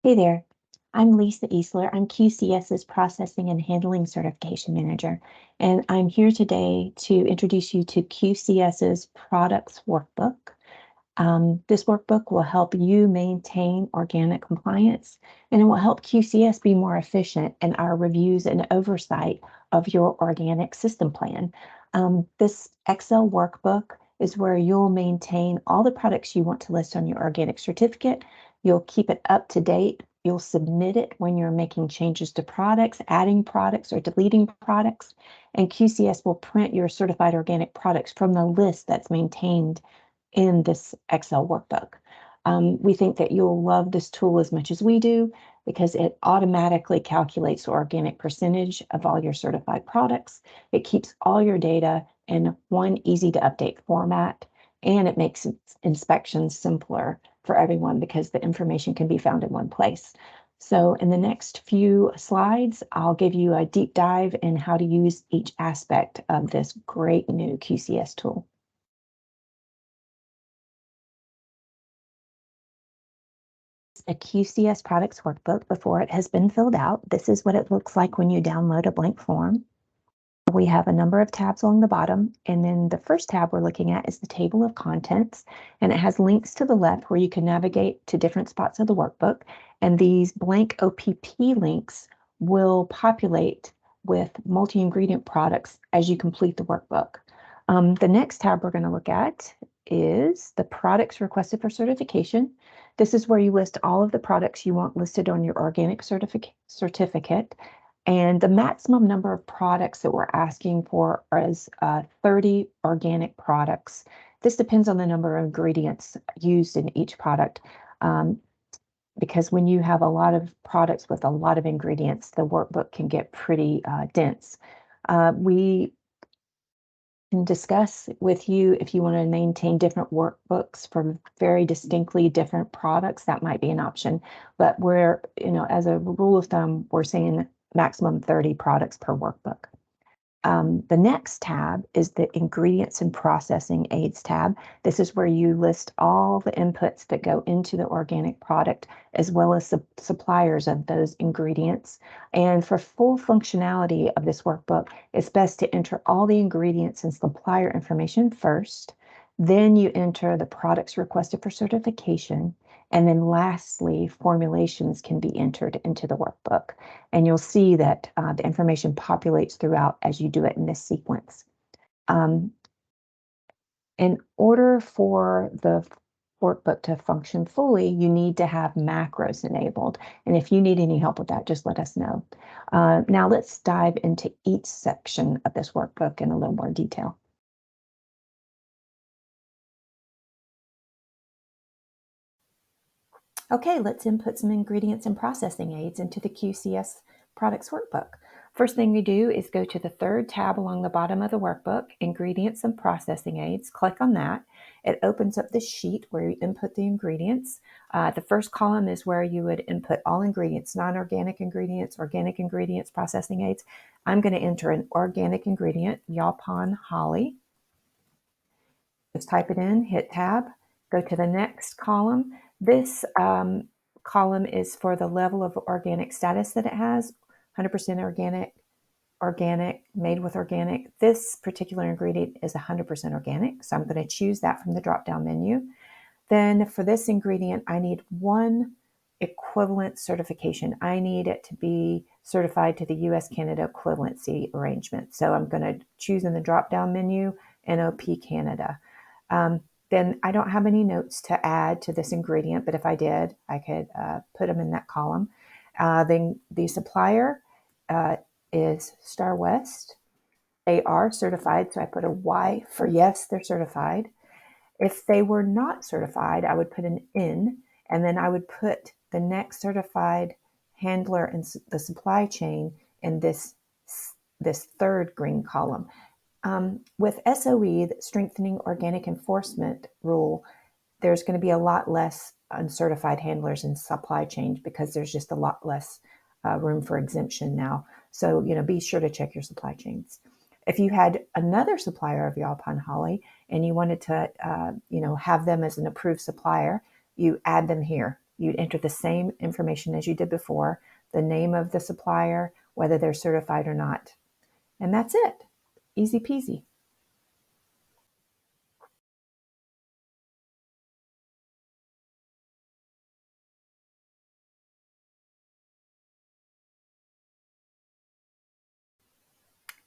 Hey there, I'm Lisa Easler. I'm QCS's Processing and Handling Certification Manager, and I'm here today to introduce you to QCS's Products Workbook. This workbook will help you maintain organic compliance, and it will help QCS be more efficient in our reviews and oversight of your organic system plan. This Excel workbook is where you'll maintain all the products you want to list on your organic certificate. You'll keep it up to date. You'll submit it when you're making changes to products, adding products, or deleting products. And QCS will print your certified organic products from the list that's maintained in this Excel workbook. We think that you'll love this tool as much as we do because it automatically calculates the organic percentage of all your certified products. It keeps all your data in one easy to update format, and it makes inspections simpler for everyone because the information can be found in one place. So in the next few slides, I'll give you a deep dive in how to use each aspect of this great new QCS tool. A QCS products workbook before it has been filled out. This is what it looks like when you download a blank form. We have a number of tabs along the bottom, and then the first tab we're looking at is the table of contents, and it has links to the left where you can navigate to different spots of the workbook, and these blank OPP links will populate with multi-ingredient products as you complete the workbook. The next tab we're going to look at is the products requested for certification. This is where you list all of the products you want listed on your organic certificate. And the maximum number of products that we're asking for is 30 organic products. This depends on the number of ingredients used in each product. Because when you have a lot of products with a lot of ingredients, the workbook can get pretty dense. We can discuss with you if you want to maintain different workbooks from very distinctly different products. That might be an option, but we're, as a rule of thumb, we're saying maximum 30 products per workbook. The next tab is the Ingredients and Processing Aids tab. This is where you list all the inputs that go into the organic product, as well as suppliers of those ingredients. And for full functionality of this workbook, it's best to enter all the ingredients and supplier information first. Then you enter the products requested for certification. And then lastly, formulations can be entered into the workbook. And you'll see that the information populates throughout as you do it in this sequence. In order for the workbook to function fully, you need to have macros enabled. And if you need any help with that, just let us know. Now let's dive into each section of this workbook in a little more detail. Okay, let's input some ingredients and processing aids into the QCS products workbook. First thing we do is go to the third tab along the bottom of the workbook, Ingredients and Processing Aids. Click on that. It opens up this sheet where you input the ingredients. The first column is where you would input all ingredients, non-organic ingredients, organic ingredients, processing aids. I'm going to enter an organic ingredient, Yaupon holly. Just type it in, hit tab, go to the next column. This column is for the level of organic status that it has, 100% organic, organic, made with organic. This particular ingredient is 100% organic, so I'm going to choose that from the drop-down menu. Then for this ingredient, I need one equivalent certification. I need it to be certified to the US-Canada equivalency arrangement. So I'm going to choose in the drop-down menu, NOP Canada. Then I don't have any notes to add to this ingredient, but if I did, I could put them in that column. Then the supplier is Star West. They are certified, so I put a Y for yes, they're certified. If they were not certified, I would put an N, and then I would put the next certified handler in the supply chain in this third green column. With SOE, the Strengthening Organic Enforcement rule, there's going to be a lot less uncertified handlers in supply chain because there's just a lot less room for exemption now. So, be sure to check your supply chains. If you had another supplier of Yaupon holly and you wanted to, have them as an approved supplier, you add them here. You'd enter the same information as you did before, the name of the supplier, whether they're certified or not. And that's it. Easy peasy.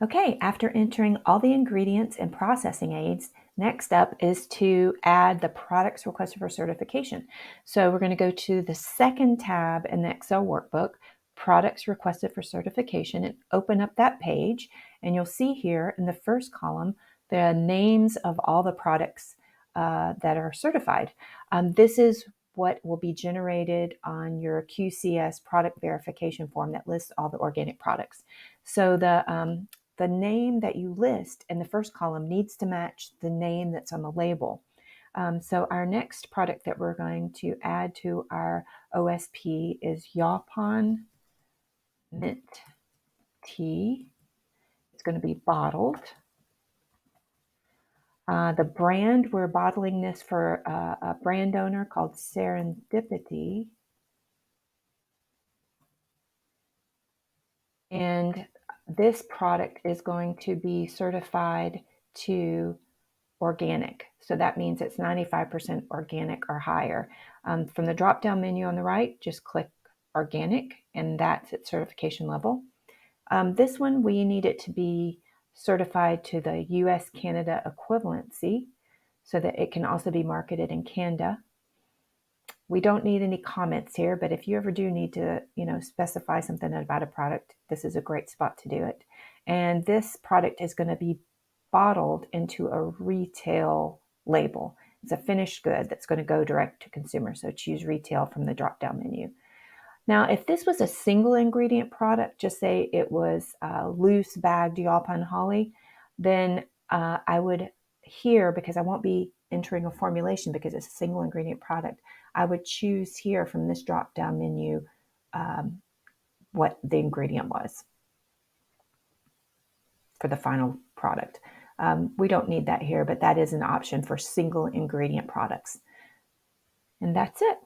Okay, after entering all the ingredients and processing aids, next up is to add the products requested for certification. So we're going to go to the second tab in the Excel workbook, Products Requested for Certification, and open up that page. And you'll see here in the first column the names of all the products that are certified. This is what will be generated on your QCS product verification form that lists all the organic products. So the name that you list in the first column needs to match the name that's on the label. So our next product that we're going to add to our OSP is Yaupon Mint Tea. It's going to be bottled. The brand, we're bottling this for a brand owner called Serendipity. And this product is going to be certified to organic. So that means it's 95% organic or higher. From the drop-down menu on the right, just click organic, and that's its certification level. This one, we need it to be certified to the US-Canada equivalency so that it can also be marketed in Canada. We don't need any comments here, but if you ever do need to, specify something about a product, this is a great spot to do it. And this product is going to be bottled into a retail label. It's a finished good that's going to go direct to consumer. So choose retail from the drop-down menu. Now, if this was a single ingredient product, just say it was loose bagged Yaupon holly, then I would here, because I won't be entering a formulation because it's a single ingredient product, I would choose here from this drop-down menu what the ingredient was for the final product. We don't need that here, but that is an option for single ingredient products. And that's it.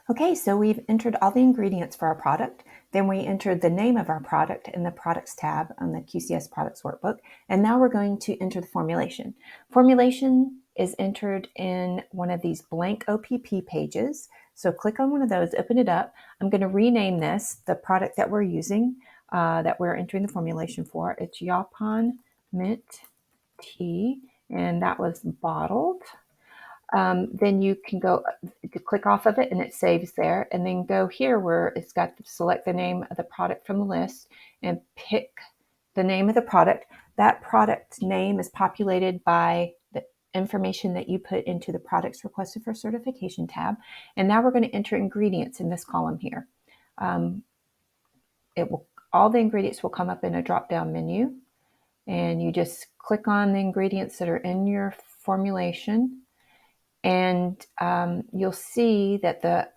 Okay, so we've entered all the ingredients for our product. Then we entered the name of our product in the Products tab on the QCS Products Workbook. And now we're going to enter the formulation. Formulation is entered in one of these blank OPP pages. So click on one of those, open it up. I'm going to rename this, the product that we're using, that we're entering the formulation for. It's Yaupon Mint Tea, and that was bottled. Then you can go to click off of it and it saves there, and then go here where it's got to select the name of the product from the list and pick the name of the product. That product name is populated by the information that you put into the products requested for certification tab. And now we're going to enter ingredients in this column here. All the ingredients will come up in a drop-down menu, and you just click on the ingredients that are in your formulation. And you'll see that the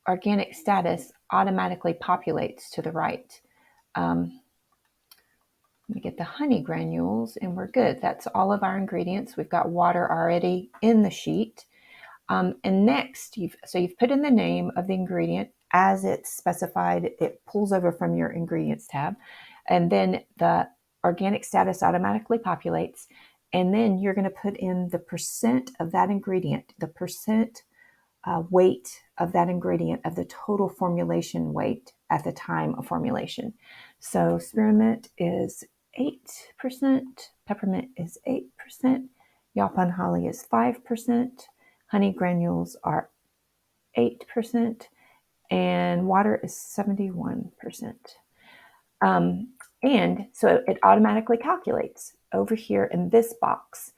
organic status automatically populates to the right. Let me get the honey granules, and we're good. That's all of our ingredients. We've got water already in the sheet. And next, you've put in the name of the ingredient as it's specified. It pulls over from your ingredients tab. And then the organic status automatically populates. And then you're going to put in the percent of that ingredient, the percent weight of that ingredient of the total formulation weight at the time of formulation. So spearmint is 8%, peppermint is 8%, Yaupon holly is 5%, honey granules are 8%, and water is 71%. And so it automatically calculates over here in this box.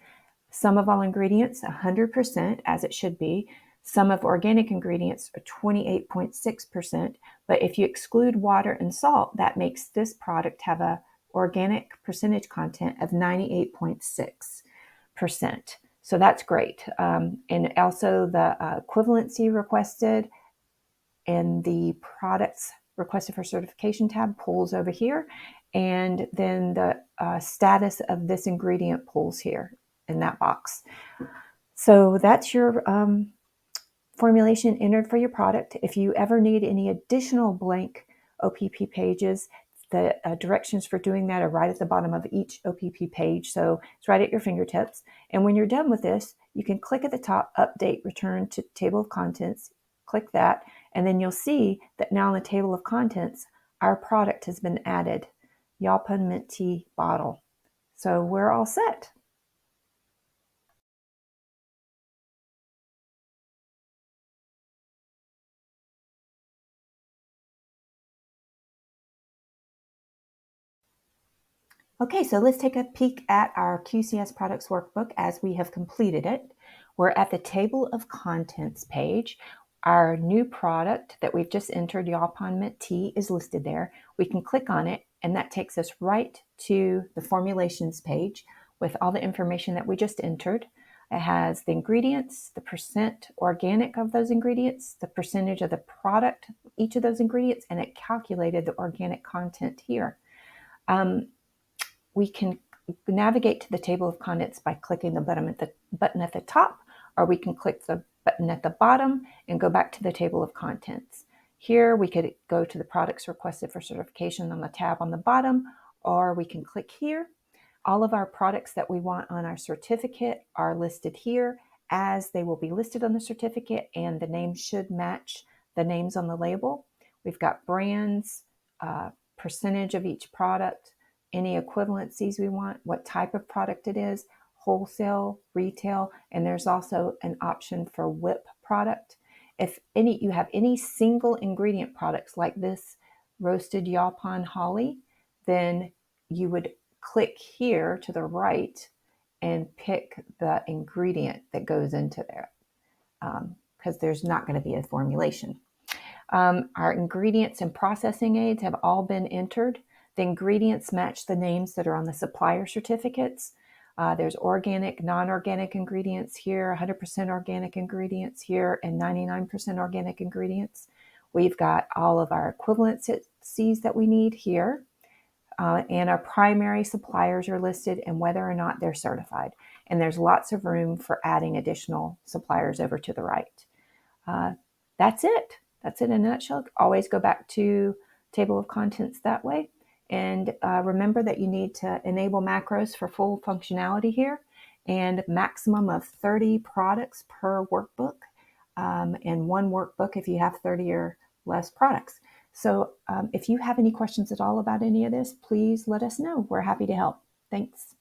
Sum of all ingredients, 100%, as it should be. Sum of organic ingredients are 28.6%. But if you exclude water and salt, that makes this product have a organic percentage content of 98.6%. So that's great. And also the equivalency requested and the products requested for certification tab pulls over here, and then the status of this ingredient pulls here in that box. So that's your formulation entered for your product. If you ever need any additional blank OPP pages, the directions for doing that are right at the bottom of each OPP page. So it's right at your fingertips. And when you're done with this, you can click at the top, Update, Return to Table of Contents. Click that, and then you'll see that now in the table of contents, our product has been added, Yaupon Mint Tea Bottle. So we're all set. Okay, so let's take a peek at our QCS Products Workbook as we have completed it. We're at the Table of Contents page. Our new product that we've just entered, Yaupon Mint Tea, is listed there. We can click on it, and that takes us right to the formulations page with all the information that we just entered. It has the ingredients, the percent organic of those ingredients, the percentage of the product, each of those ingredients, and it calculated the organic content here. We can navigate to the table of contents by clicking the button at the top, or we can click the button at the bottom and go back to the table of contents. Here we could go to the products requested for certification on the tab on the bottom, or we can click here. All of our products that we want on our certificate are listed here as they will be listed on the certificate, and the names should match the names on the label. We've got brands, percentage of each product, any equivalencies we want, what type of product it is, wholesale, retail, and there's also an option for WIP product. If you have any single ingredient products like this roasted Yaupon holly, then you would click here to the right and pick the ingredient that goes into there, because there's not going to be a formulation. Our ingredients and processing aids have all been entered. The ingredients match the names that are on the supplier certificates. There's organic, non-organic ingredients here, 100% organic ingredients here, and 99% organic ingredients. We've got all of our equivalencies that we need here, and our primary suppliers are listed and whether or not they're certified. And there's lots of room for adding additional suppliers over to the right. That's it. That's it in a nutshell. Always go back to table of contents that way. And remember that you need to enable macros for full functionality here, and maximum of 30 products per workbook, and one workbook if you have 30 or less products. So if you have any questions at all about any of this, please let us know. We're happy to help. Thanks.